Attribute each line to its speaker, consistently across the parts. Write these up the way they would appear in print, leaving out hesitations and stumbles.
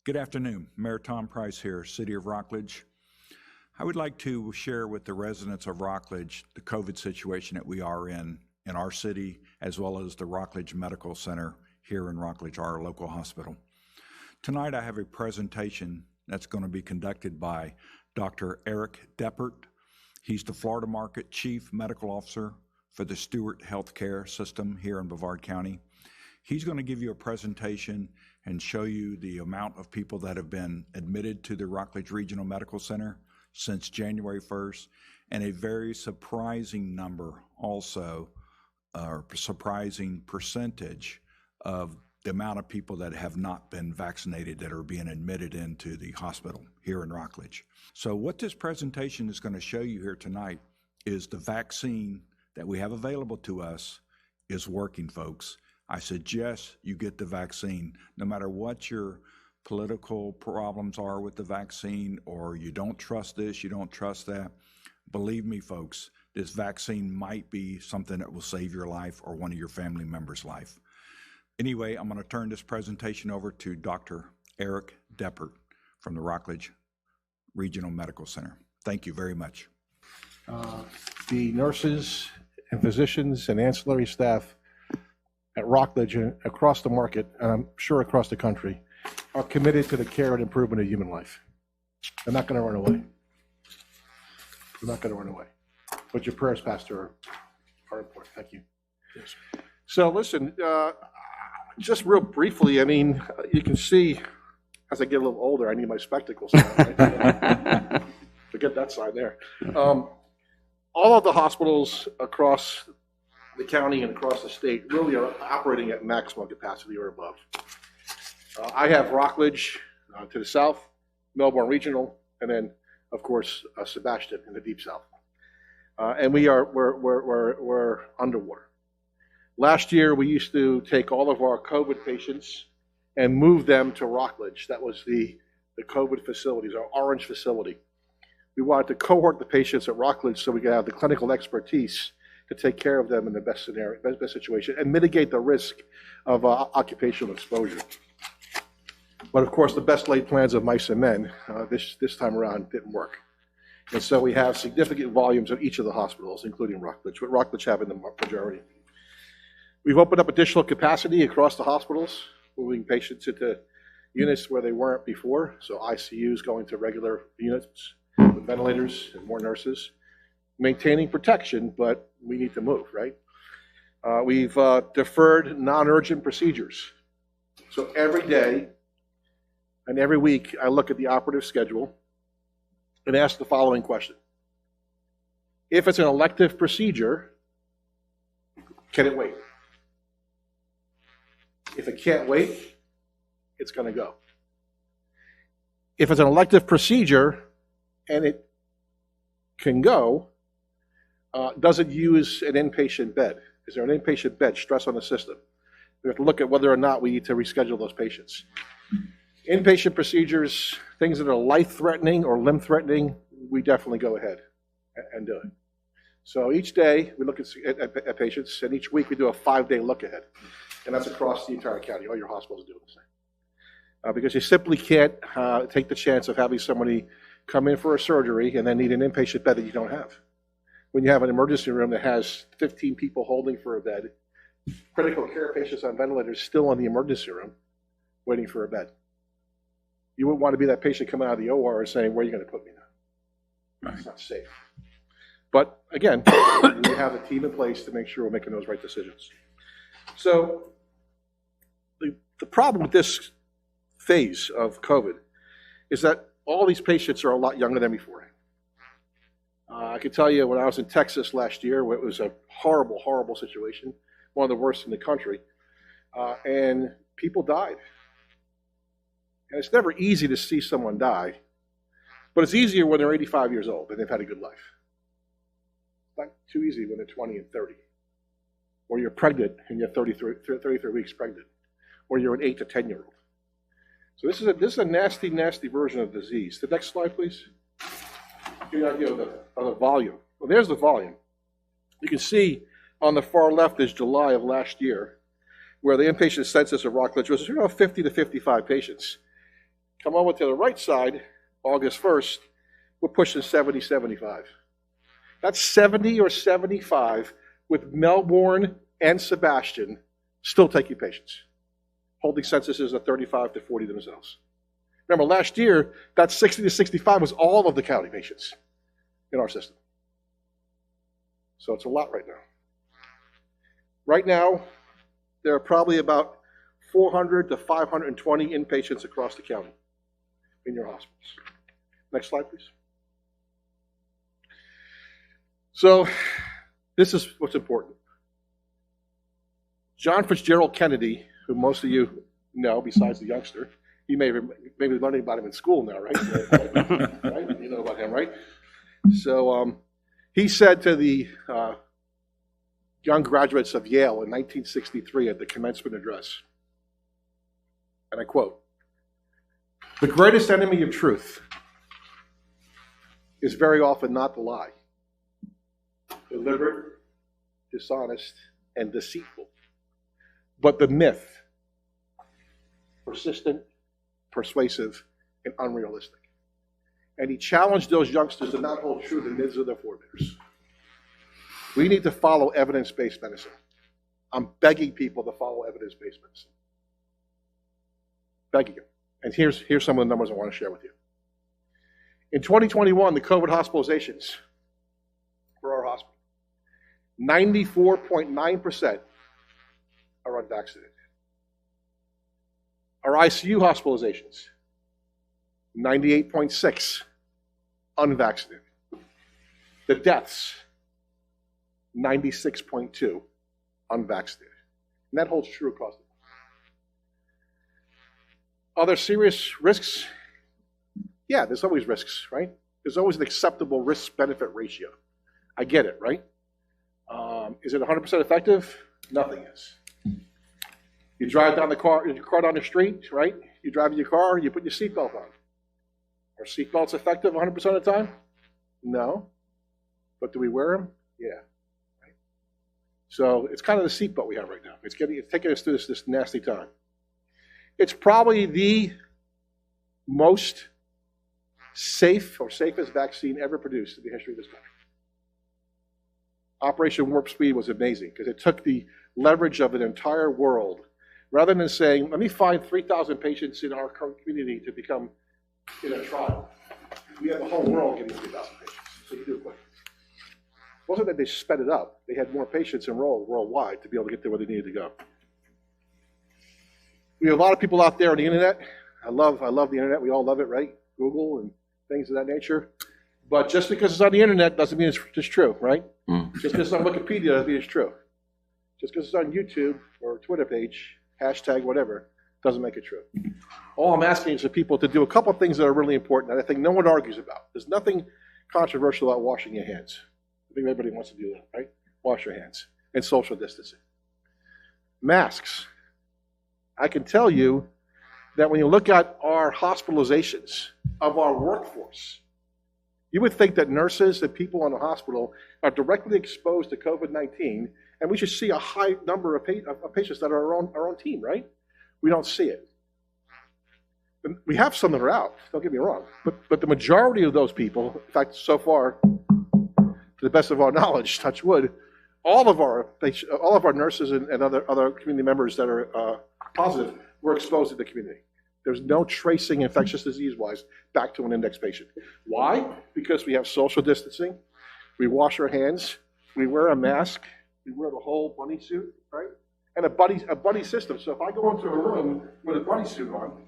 Speaker 1: Good afternoon. Mayor Tom Price here, City of Rockledge. I would like to share with the residents of Rockledge the COVID situation that we are in our city, as well as the Rockledge Medical Center here in Rockledge, our local hospital. Tonight I have a presentation that's going to be conducted by Dr. Eric Deppert. He's the Florida Market Chief Medical Officer for the Steward Health Care system here in Brevard County. He's going to give you a presentation and show you the amount of people that have been admitted to the Rockledge Regional Medical Center since January 1st, and a very surprising number also, or surprising percentage of the amount of people that have not been vaccinated that are being admitted into the hospital here in Rockledge. So what this presentation is going to show you here tonight is the vaccine that we have available to us is working, folks. I suggest you get the vaccine, no matter what your political problems are with the vaccine, or you don't trust this, you don't trust that. Believe me, folks, this vaccine might be something that will save your life or one of your family members' life. Anyway, I'm going to turn this presentation over to Dr. Eric Deppert from the Rockledge Regional Medical Center. Thank you very much.
Speaker 2: The nurses and physicians and ancillary staff at Rockledge and across the market, and I'm sure across the country, are committed to the care and improvement of human life. They're not going to run away. They're not going to run away. But your prayers, Pastor, are important. Thank you. Yes. So listen, just real briefly, I mean, you can see as I get a little older, I need my spectacles now, right? Forget that sign there. All of the hospitals across the county and across the state really are operating at maximum capacity or above. I have Rockledge to the south, Melbourne Regional, and then, of course, Sebastian in the deep south. And we're underwater. Last year, we used to take all of our COVID patients and move them to Rockledge. That was the COVID facilities, our orange facility. We wanted to cohort the patients at Rockledge so we could have the clinical expertise to take care of them in the best scenario, best situation, and mitigate the risk of occupational exposure. But of course, the best laid plans of mice and men this time around didn't work. And so we have significant volumes at each of the hospitals, including Rockledge, but Rockledge having the majority. We've opened up additional capacity across the hospitals, moving patients into units where they weren't before, so ICUs going to regular units with ventilators and more nurses. Maintaining protection, but we need to move, right? We've deferred non-urgent procedures. So every day and every week, I look at the operative schedule and ask the following question. If it's an elective procedure, can it wait? If it can't wait, it's going to go. If it's an elective procedure and it can go, does it use an inpatient bed? Is there an inpatient bed, stress on the system? We have to look at whether or not we need to reschedule those patients. Inpatient procedures, things that are life-threatening or limb-threatening, we definitely go ahead and do it. So each day we look at patients, and each week we do a 5-day look ahead. And that's across the entire county. All your hospitals are doing the same. Because you simply can't take the chance of having somebody come in for a surgery and then need an inpatient bed that you don't have. When you have an emergency room that has 15 people holding for a bed, critical care patients on ventilators still in the emergency room waiting for a bed. You wouldn't want to be that patient coming out of the OR and saying, where are you going to put me now? Right. It's not safe. But again, we have a team in place to make sure we're making those right decisions. So the problem with this phase of COVID is that all these patients are a lot younger than before. I can tell you when I was in Texas last year, where it was a horrible, horrible situation, one of the worst in the country, and people died. And it's never easy to see someone die, but it's easier when they're 85 years old and they've had a good life. It's not too easy when they're 20 and 30. Or you're pregnant and you're 33 weeks pregnant. Or you're an 8 to 10-year-old. So this is a nasty, nasty version of the disease. The next slide, please. Give you an idea of the volume. Well, there's the volume. You can see on the far left is July of last year, where the inpatient census of Rockledge was 50 to 55 patients. Come over to the right side, August 1st, we're pushing 70, 75. That's 70 or 75 with Melbourne and Sebastian still taking patients, holding censuses of 35 to 40 themselves. Remember, last year, that 60 to 65 was all of the county patients in our system. So it's a lot right now. Right now, there are probably about 400 to 520 inpatients across the county in your hospitals. Next slide, please. So this is what's important. John Fitzgerald Kennedy, who most of you know, besides the youngster, you may be learning about him in school now, right? Right? You know about him, right? So he said to the young graduates of Yale in 1963 at the commencement address, and I quote, "The greatest enemy of truth is very often not the lie, deliberate, dishonest, and deceitful, but the myth, persistent, persuasive, and unrealistic." And he challenged those youngsters to not hold true to the myths of their forebears. We need to follow evidence-based medicine. I'm begging people to follow evidence-based medicine. Begging them. And here's some of the numbers I want to share with you. In 2021, the COVID hospitalizations for our hospital, 94.9% are unvaccinated. Our ICU hospitalizations, 98.6 unvaccinated. The deaths, 96.2 unvaccinated. And that holds true across the board. Other serious risks? Yeah, there's always risks, right? There's always an acceptable risk-benefit ratio. I get it, right? Is it 100% effective? Nothing is. You drive down your car down the street, right? You drive in your car, you put your seatbelt on. Are seatbelts effective 100% of the time? No. But do we wear them? Yeah. Right? So it's kind of the seatbelt we have right now. It's taking us through this nasty time. It's probably the most safe or safest vaccine ever produced in the history of this country. Operation Warp Speed was amazing because it took the leverage of an entire world. Rather than saying, let me find 3,000 patients in our community to become in a trial, we had the whole world getting 3,000 patients. So you do it quick. It wasn't that they sped it up. They had more patients enrolled worldwide to be able to get to where they needed to go. We have a lot of people out there on the internet. I love the internet. We all love it, right? Google and things of that nature. But just because it's on the internet doesn't mean it's just true, right? Just because it's on Wikipedia doesn't mean it's true. Just because it's on YouTube or Twitter page, hashtag whatever, doesn't make it true. All I'm asking is for people to do a couple of things that are really important that I think no one argues about. There's nothing controversial about washing your hands. I think everybody wants to do that, right? Wash your hands. And social distancing. Masks. I can tell you that when you look at our hospitalizations of our workforce, you would think that nurses and people in the hospital are directly exposed to COVID-19, and we should see a high number of patients that are our own team, right? We don't see it. We have some that are out, don't get me wrong, but the majority of those people, in fact, so far, to the best of our knowledge, touch wood, all of our nurses and other community members that are positive were exposed to the community. There's no tracing infectious disease-wise back to an index patient. Why? Because we have social distancing, we wash our hands, we wear a mask, we wear the whole bunny suit, right? And a buddy system. So if I go into a room with a bunny suit on,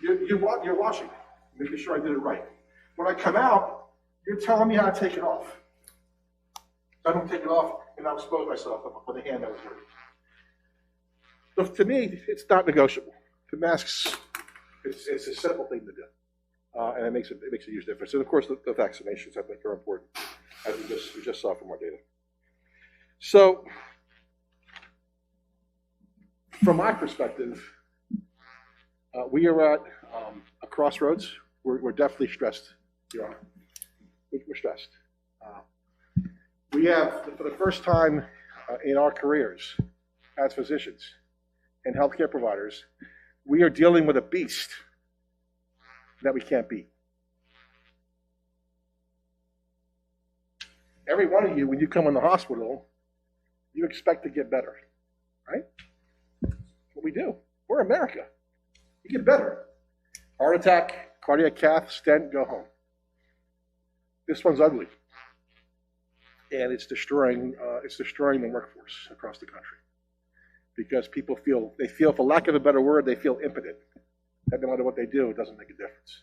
Speaker 2: you're washing, making sure I did it right. When I come out, you're telling me how to take it off. If I don't take it off, and I'll expose myself with a hand that was dirty. So to me, it's not negotiable. The masks, it's a simple thing to do, and it makes a huge difference. And of course, the vaccinations I think are important, as we just saw from our data. So, from my perspective, we are at a crossroads. We're definitely stressed, Your Honor. We're stressed. We have, for the first time in our careers as physicians and healthcare providers, we are dealing with a beast that we can't beat. Every one of you, when you come in the hospital, you expect to get better, right? That's what we do. We're America. You get better. Heart attack, cardiac cath, stent, go home. This one's ugly, and it's destroying the workforce across the country because people feel, for lack of a better word, they feel impotent. That no matter what they do, it doesn't make a difference.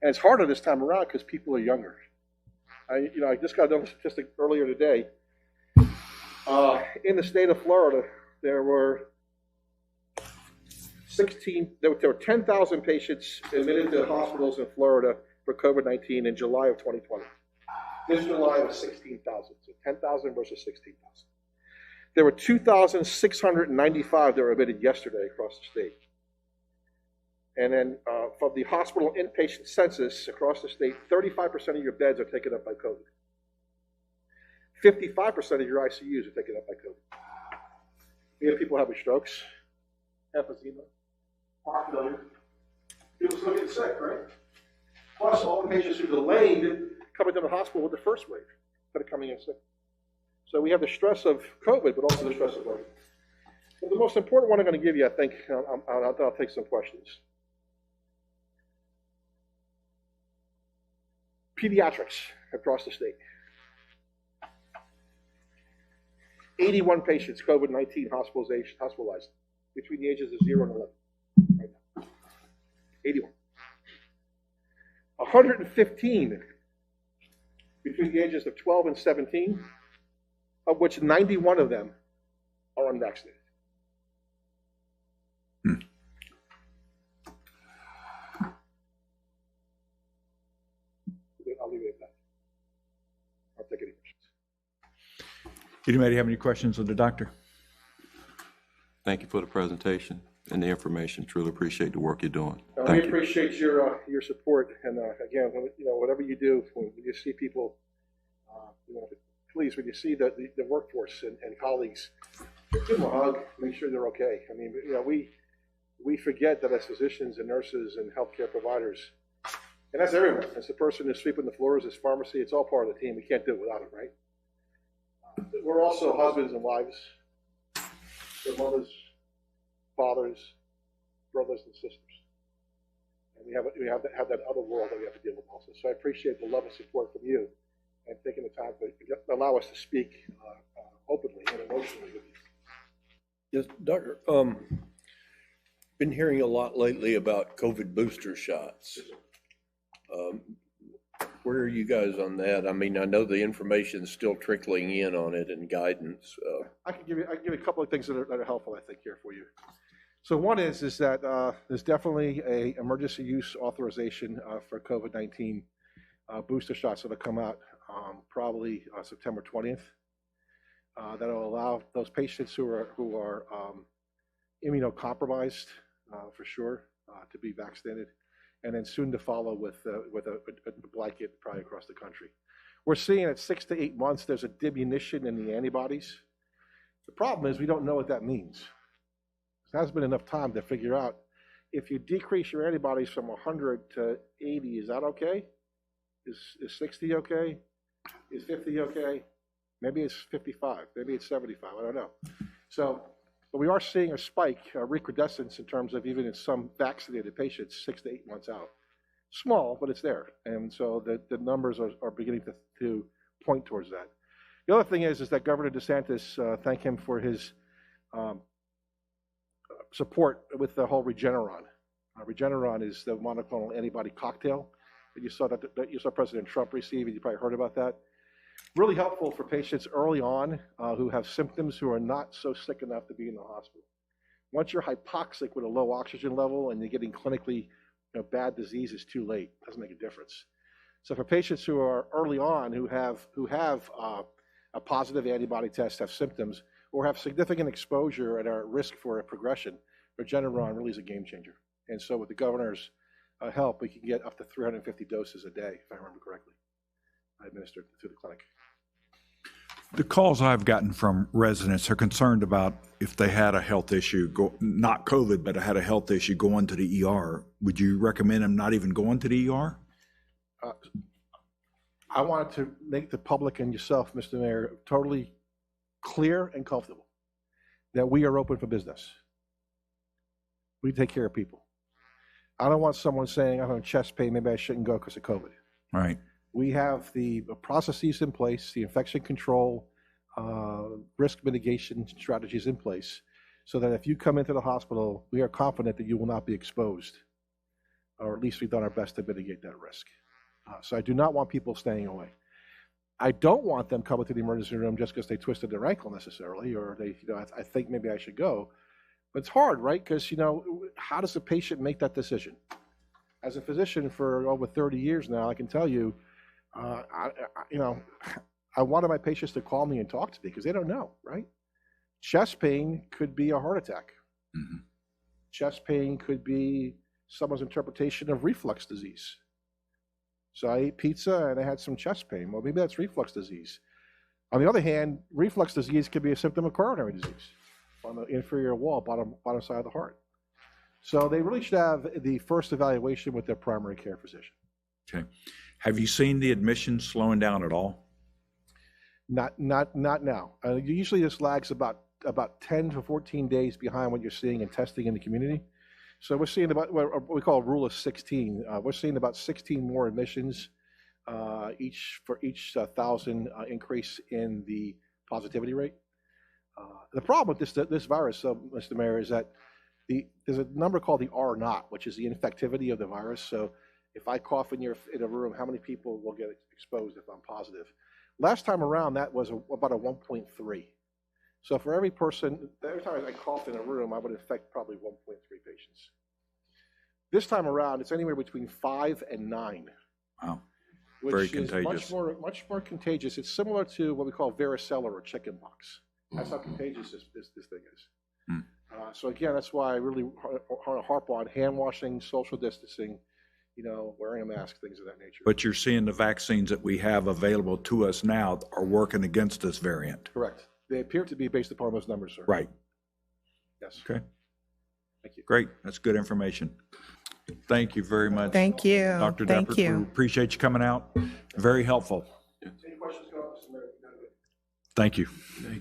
Speaker 2: And it's harder this time around because people are younger. I just got done statistic earlier today. In the state of Florida, there were 10,000 patients admitted to hospitals in Florida for COVID-19 in July of 2020. This July was 16,000, so 10,000 versus 16,000. There were 2,695 that were admitted yesterday across the state. And then from the hospital inpatient census across the state, 35% of your beds are taken up by COVID. 55% of your ICUs are taken up by COVID. We have people having strokes, emphysema, heart failure. People still getting sick, right? Plus all the patients who delayed coming to the hospital with the first wave that are coming in sick. So we have the stress of COVID, but also the stress of COVID. But the most important one I'm going to give you, I think, I'll take some questions. Pediatrics across the state. 81 patients, COVID-19 hospitalized between the ages of 0 and 11 right now. 81. 115 between the ages of 12 and 17, of which 91 of them are unvaccinated. I'll leave it at that. I'll take any questions.
Speaker 1: Anybody have any questions of the doctor?
Speaker 3: Thank you for the presentation and the information. Truly appreciate the work you're doing.
Speaker 2: We appreciate your support, and again, whatever you do, when you see people, please, when you see the workforce and colleagues, give them a hug. Make sure they're okay. I mean, we forget that as physicians and nurses and healthcare providers, and that's everyone. It's the person who's sweeping the floors, it's pharmacy. It's all part of the team. We can't do it without them, right? We're also husbands and wives. We're mothers, fathers, brothers and sisters. And we have that other world that we have to deal with also. So I appreciate the love and support from you and taking the time to allow us to speak openly and emotionally with you.
Speaker 4: Yes, Doctor. Been hearing a lot lately about COVID booster shots. Where are you guys on that? I mean, I know the information is still trickling in on it and guidance.
Speaker 2: I can give you a couple of things that are helpful, I think, here for you. So one is that there's definitely a emergency use authorization for COVID-19 booster shots that will come out probably September 20th. That'll allow those patients who are immunocompromised for sure to be vaccinated, and then soon to follow with a blanket probably across the country. We're seeing at 6 to 8 months there's a diminution in the antibodies. The problem is we don't know what that means. There hasn't been enough time to figure out if you decrease your antibodies from 100 to 80, is that okay? Is 60 okay? Is 50 okay? Maybe it's 55, maybe it's 75, I don't know. So, but we are seeing a spike, a recrudescence in terms of even in some vaccinated patients 6 to 8 months out. Small, but it's there. And so the numbers are beginning to point towards that. The other thing is that Governor DeSantis, thank him for his support with the whole Regeneron. Regeneron is the monoclonal antibody cocktail that you saw President Trump receive, and you probably heard about that. Really helpful for patients early on who have symptoms who are not so sick enough to be in the hospital. Once you're hypoxic with a low oxygen level and you're getting clinically bad disease, it's too late. It doesn't make a difference. So for patients who are early on who have a positive antibody test, have symptoms, or have significant exposure and are at risk for a progression, Regeneron really is a game changer. And so with the governor's help, we can get up to 350 doses a day, if I remember correctly, administered through the clinic.
Speaker 1: The calls I've gotten from residents are concerned about if they had a health issue, not COVID, but had a health issue going to the ER. Would you recommend them not even going to the ER?
Speaker 2: I wanted to make the public and yourself, Mr. Mayor, totally clear and comfortable that we are open for business. We take care of people. I don't want someone saying, I have chest pain, maybe I shouldn't go because of COVID.
Speaker 1: Right.
Speaker 2: We have the processes in place, the infection control, risk mitigation strategies in place, so that if you come into the hospital, we are confident that you will not be exposed, or at least we've done our best to mitigate that risk. So I do not want people staying away. I don't want them coming to the emergency room just because they twisted their ankle necessarily, or they, I think maybe I should go. But it's hard, right? Because, how does a patient make that decision? As a physician for over 30 years now, I can tell you, I wanted my patients to call me and talk to me because they don't know, right? Chest pain could be a heart attack.
Speaker 1: Mm-hmm.
Speaker 2: Chest pain could be someone's interpretation of reflux disease. So I ate pizza and I had some chest pain. Well, maybe that's reflux disease. On the other hand, reflux disease could be a symptom of coronary disease on the inferior wall, bottom side of the heart. So they really should have the first evaluation with their primary care physician.
Speaker 1: Okay. Have you seen the admissions slowing down at all?
Speaker 2: Not now. Usually this lags about 10 to 14 days behind what you're seeing in testing in the community. So we're seeing about what we call a rule of 16. We're seeing about 16 more admissions for each 1,000 increase in the positivity rate. The problem with this virus, Mr. Mayor, is that there's a number called the R naught, which is the infectivity of the virus. So if I cough in a room, how many people will get exposed if I'm positive? Last time around, that was about a 1.3. So for every time I coughed in a room, I would infect probably 1.3 patients. This time around, it's anywhere between 5 and 9.
Speaker 1: Wow.
Speaker 2: Which
Speaker 1: Very
Speaker 2: is
Speaker 1: contagious.
Speaker 2: much more contagious. It's similar to what we call varicella or chickenpox. That's how contagious this thing is.
Speaker 1: Hmm.
Speaker 2: So again, that's why I really want to harp on hand washing, social distancing, wearing a mask, things of that nature.
Speaker 1: But you're seeing the vaccines that we have available to us now are working against this variant.
Speaker 2: Correct. They appear to be based upon those numbers, sir.
Speaker 1: Right.
Speaker 2: Yes.
Speaker 1: Okay.
Speaker 2: Thank you.
Speaker 1: Great. That's good information. Thank you very much.
Speaker 5: Thank you.
Speaker 1: Dr.
Speaker 5: Thank
Speaker 1: Deppert.
Speaker 5: you.
Speaker 1: We appreciate you coming out. Very helpful.
Speaker 2: Any questions, Mr. Mayor?
Speaker 1: Thank you.
Speaker 3: Thank you.